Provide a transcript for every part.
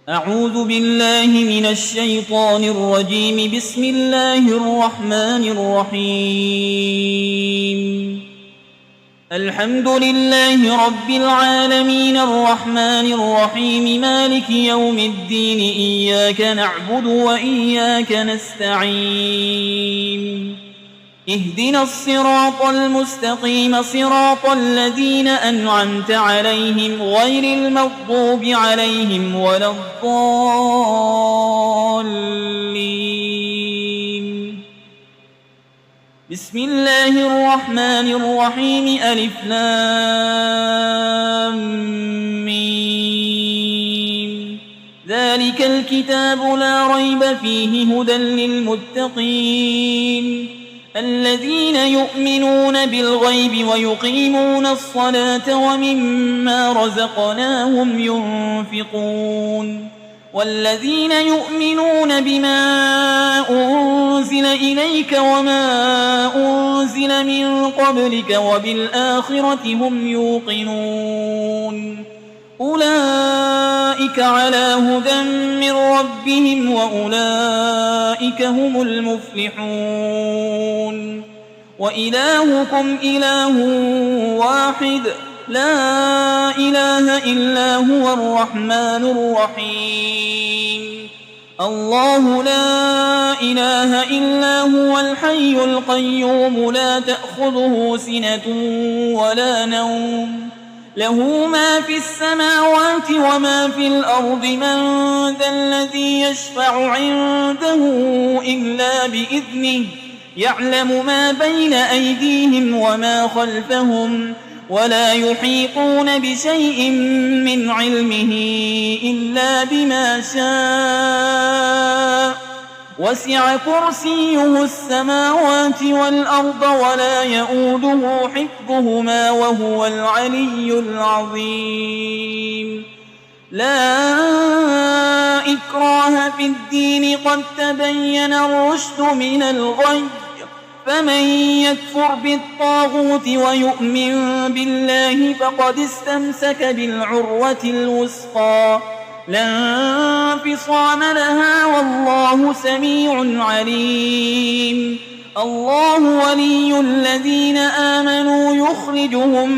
أعوذ بالله من الشيطان الرجيم. بسم الله الرحمن الرحيم. الحمد لله رب العالمين الرحمن الرحيم مالك يوم الدين. إياك نعبد وإياك نستعين. اهدنا الصراط المستقيم صراط الذين أنعمت عليهم غير المغضوب عليهم ولا الضالين. بسم الله الرحمن الرحيم. ألف لام ميم. ذلك الكتاب لا ريب فيه هدى للمتقين الذين يؤمنون بالغيب ويقيمون الصلاة ومما رزقناهم ينفقون والذين يؤمنون بما أنزل إليك وما أنزل من قبلك وبالآخرة هم يوقنون أولئك على هدى من ربهم وأولئك هم المفلحون. وإلهكم إله واحد لا إله إلا هو الرحمن الرحيم. الله لا إله إلا هو الحي القيوم لا تأخذه سنة ولا نوم له ما في السماوات وما في الأرض. من ذا الذي يشفع عنده إلا بإذنه يعلم ما بين أيديهم وما خلفهم ولا يحيطون بشيء من علمه إلا بما شاء. وسع كرسيه السماوات والأرض ولا يؤوده حفظهما وهو العلي العظيم. لا إكراه في الدين قد تبين الرشد من الغي. فمن يكفر بالطاغوت ويؤمن بالله فقد استمسك بالعروة الوثقى لا انفصام لها والله سميع عليم. الله ولي الذين آمنوا يخرجهم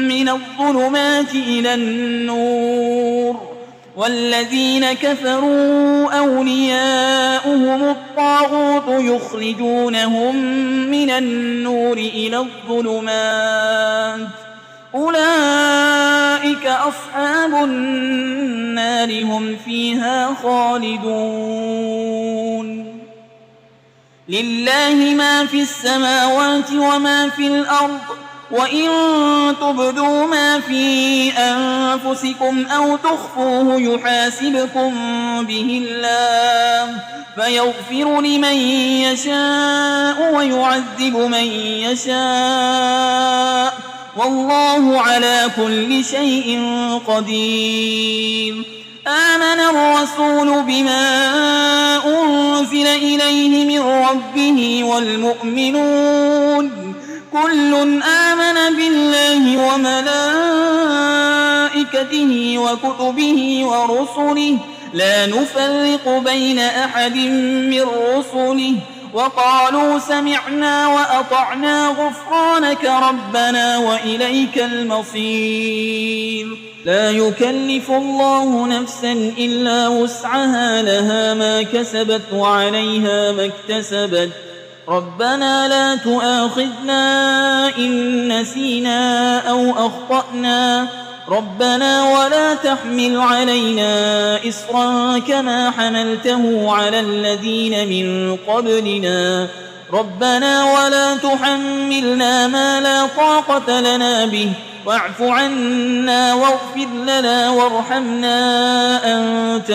من الظلمات إلى النور والذين كفروا أولياؤهم الطاغوت يخرجونهم من النور إلى الظلمات أولئك أصحاب النار هم فيها خالدون. لله ما في السماوات وما في الأرض وإن تبدوا ما في أنفسكم أو تخفوه يحاسبكم به الله فيغفر لمن يشاء ويعذب من يشاء والله على كل شيء قدير. آمن الرسول بما أنزل إليه من ربه والمؤمنون كل آمن بالله وملائكته وكتبه ورسله لا نفرق بين أحد من رسله وقالوا سمعنا وأطعنا غفرانك ربنا وإليك المصير. لا يكلف الله نفسا إلا وسعها لها ما كسبت وعليها ما اكتسبت. ربنا لا تؤاخذنا إن نسينا أو أخطأنا ربنا ولا تحمل علينا إصرا كما حملته على الذين من قبلنا ربنا ولا تحملنا ما لا طاقة لنا به واعف عنا واغفر لنا وارحمنا أنت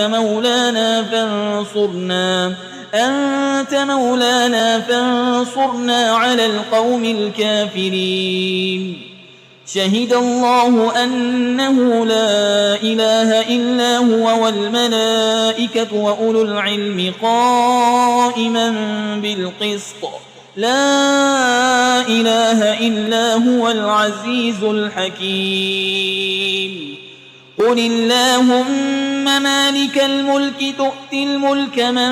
مولانا فانصرنا على القوم الكافرين. شهد الله أنه لا إله إلا هو والملائكة وأولو العلم قائما بالقسط لا إله إلا هو العزيز الحكيم. قل اللهم مالك الملك تؤتي الملك من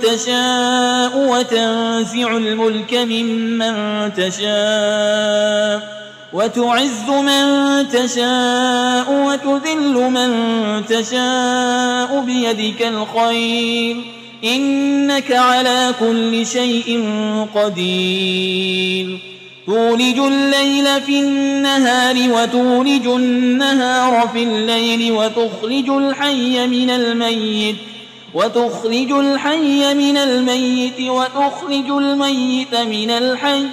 تشاء وتنزع الملك ممن تشاء وتعز من تشاء وتذل من تشاء بيدك الخير إنك على كل شيء قدير تولج الليل في النهار وتولج النهار في الليل وتخرج الحي من الميت وتخرج الميت من الحي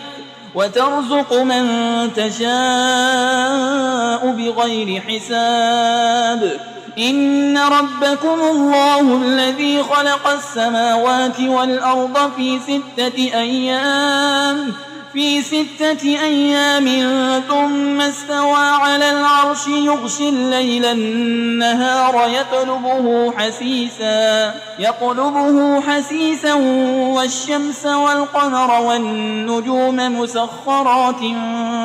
وترزق من تشاء بغير حساب إن ربكم الله الذي خلق السماوات والأرض في 6 أيام ثم استوى على العرش يغشي الليل النهار يطلبه حسيسا والشمس والقمر والنجوم مسخرات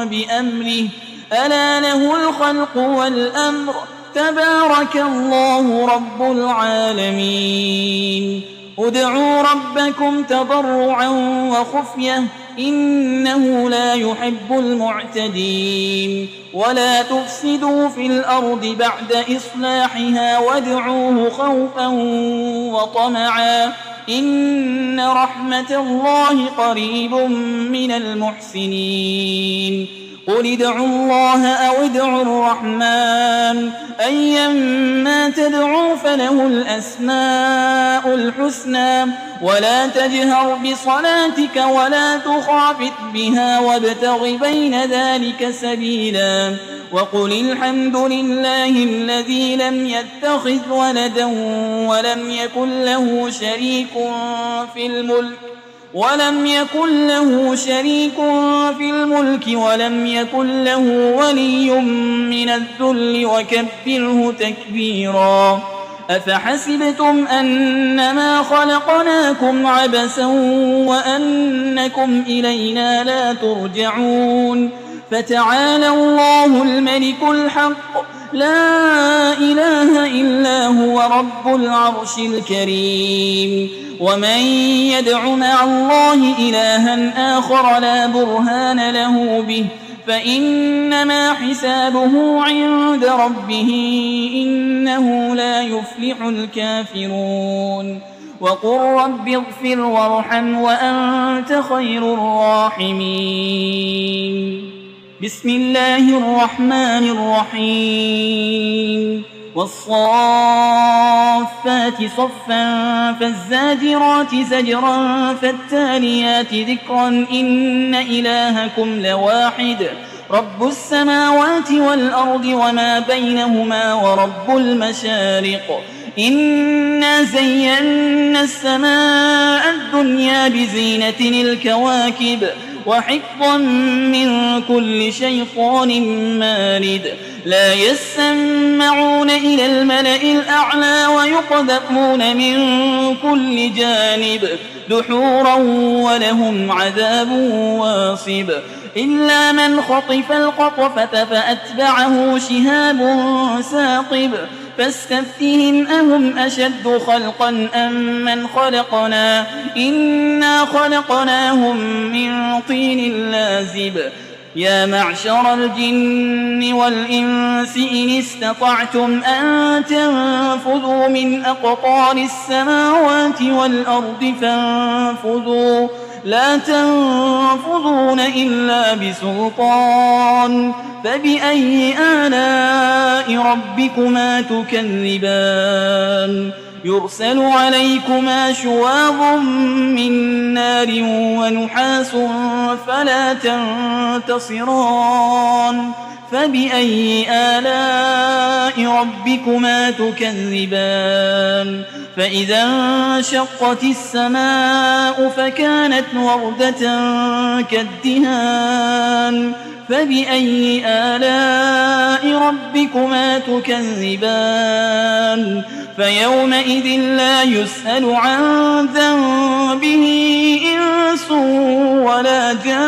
بأمره ألا له الخلق والأمر تبارك الله رب العالمين ادعوا ربكم تضرعا وخفية إنه لا يحب المعتدين ولا تفسدوا في الأرض بعد إصلاحها وادعوه خوفا وطمعا إن رحمة الله قريب من المحسنين قل ادعوا الله أو ادعوا الرحمن أيما تدعوا فله الأسماء الحسنى ولا تجهر بصلاتك ولا تخافت بها وابتغ بين ذلك سبيلا وقل الحمد لله الذي لم يتخذ ولدا ولم يكن له شريك في الملك ولم يكن له ولي من الذل وكبره تكبيرا أفحسبتم أنما خلقناكم عبثا وأنكم إلينا لا ترجعون فتعالى الله الملك الحق لا إله إلا هو رب العرش الكريم ومن يدع مع الله إلها آخر لا برهان له به فإنما حسابه عند ربه إنه لا يفلح الكافرون وقل رب اغفر وارحم وأنت خير الراحمين بسم الله الرحمن الرحيم والصافات صفا فالزاجرات زجرا فالتاليات ذكرا إن إلهكم لواحد رب السماوات والأرض وما بينهما ورب المشارق إنا زينا السماء الدنيا بزينة الكواكب وحفظا من كل شيطان مارد لا يسمعون إلى الملأ الأعلى ويقذفون من كل جانب دحورا ولهم عذاب واصب إلا من خطف الخطفة فأتبعه شهاب ثاقب فاستفتهم أهم أشد خلقا أم من خلقنا إنا خلقناهم من طين لازب يا معشر الجن والإنس إن استطعتم أن تنفذوا من أقطار السماوات والأرض فانفذوا لا تنفذون إلا بسلطان فبأي آلاء ربكما تكذبان يرسل عليكما شواظ من نار ونحاس فلا تنتصران فبأي آلاء ربكما تكذبان فإذا انشقت السماء فكانت وردة كالدهان فبأي آلاء ربكما تكذبان فيومئذ لا يسأل عن ذنبه إنس ولا جان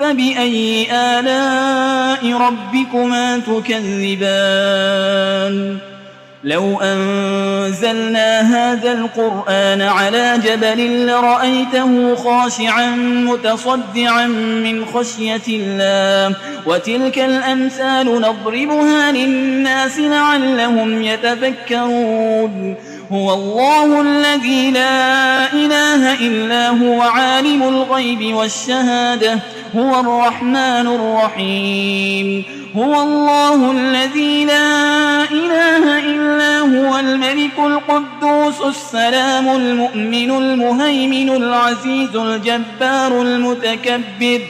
فبأي آلاء ربكما تكذبان لو أنزلنا هذا القرآن على جبل لرأيته خاشعا متصدعا من خشية الله وتلك الأمثال نضربها للناس لعلهم يتفكرون هو الله الذي لا إله إلا هو عالم الغيب والشهادة هو الرحمن الرحيم هو الله الذي لا إله إلا هو الملك القدوس السلام المؤمن المهيمن العزيز الجبار المتكبر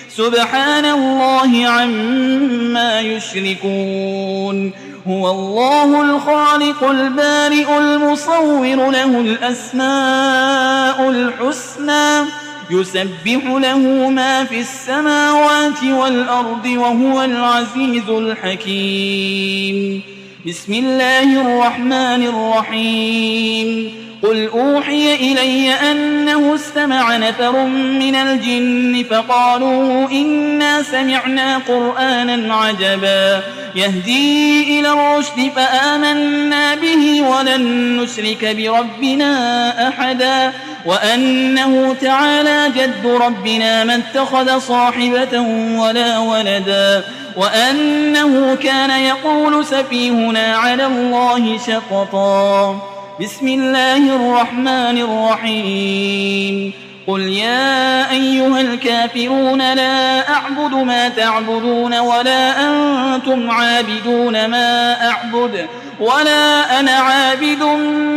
سبحان الله عما يشركون هو الله الخالق البارئ المصور له الأسماء الحسنى يسبح له ما في السماوات والأرض وهو العزيز الحكيم بسم الله الرحمن الرحيم قل أوحي إلي أنه استمع نفر من الجن فقالوا إنا سمعنا قرآنا عجبا يهدي إلى الرشد فآمنا به ولن نشرك بربنا أحدا وأنه تعالى جد ربنا ما اتخذ صاحبة ولا ولدا وأنه كان يقول سفيهنا على الله شططا بسم الله الرحمن الرحيم قل يا أيها الكافرون لا أعبد ما تعبدون ولا أنتم عابدون ما أعبد ولا أنا عابد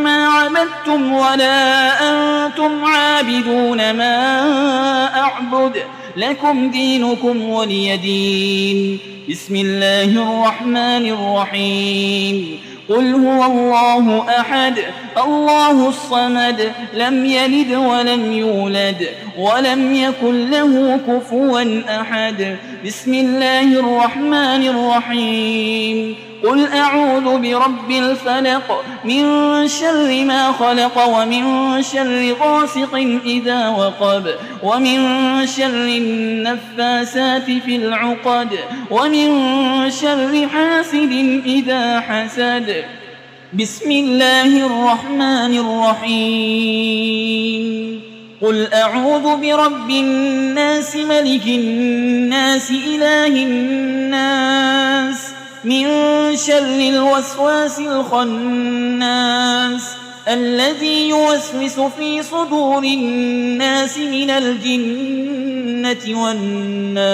ما عبدتم ولا أنتم عابدون ما أعبد لكم دينكم ولي دين بسم الله الرحمن الرحيم قل هو الله أحد الله الصمد لم يلد ولم يولد ولم يكن له كفوا أحد بسم الله الرحمن الرحيم قل أعوذ برب الفلق من شر ما خلق ومن شر غاسق إذا وقب ومن شر النفاسات في العقد ومن شر حاسد إذا حسد بسم الله الرحمن الرحيم قل أعوذ برب الناس ملك الناس إله الناس من شر الوسواس الخناس الذي يوسوس في صدور الناس من الجنة والناس